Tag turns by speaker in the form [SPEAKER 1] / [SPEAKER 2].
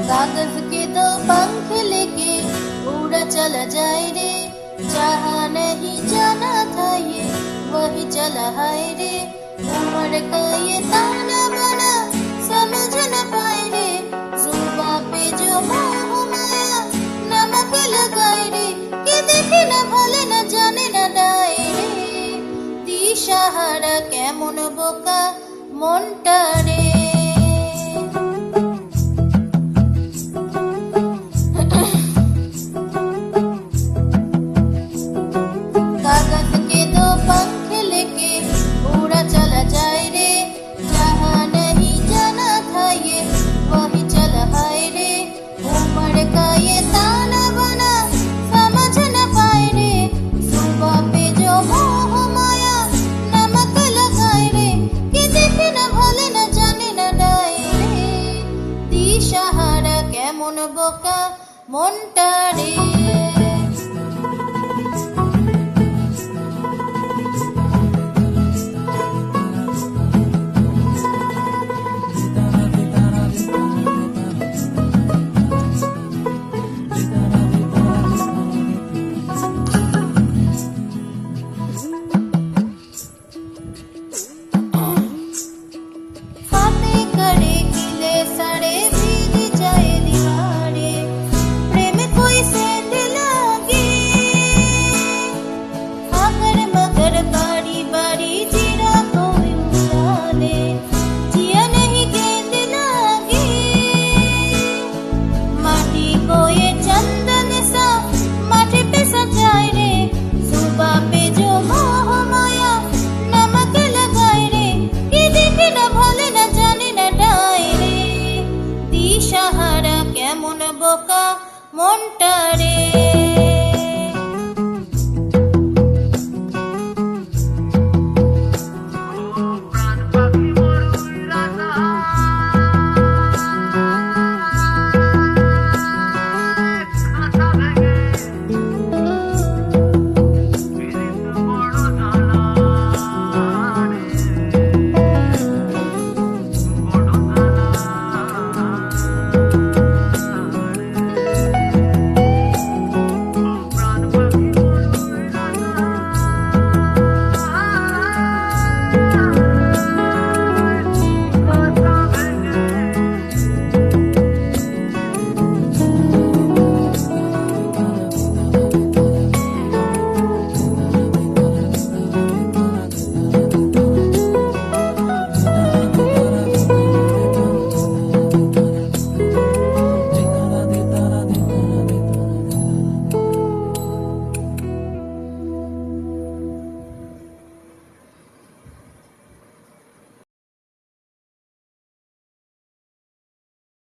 [SPEAKER 1] कागज के दो पंख लेके उड़ा चला जाए रे, जहाँ नहीं जाना था ये वही चला है रे। उम्र का ये ताना बाना समझ न पाए रे, जुबां पे जो मोह माया नमक लगाए रे, कि देखे न भले न जाने न दाए रे। दिशाहारा केमन बोका মনটা রে। कागज के दो पंख लेके उड़ा चला जाए रे, जहाँ नहीं जाना था ये वही चला है रे। उम्र का ये ताना बाना समझ न पाए रे, सुबह पे जो मोह माया नमक लगाए रे, कि देखे न भले न जाने न दाए रे। दिशाहारा केमन बोका মনটা রে। দিশাহারা কেমন বোকা মনটা রে।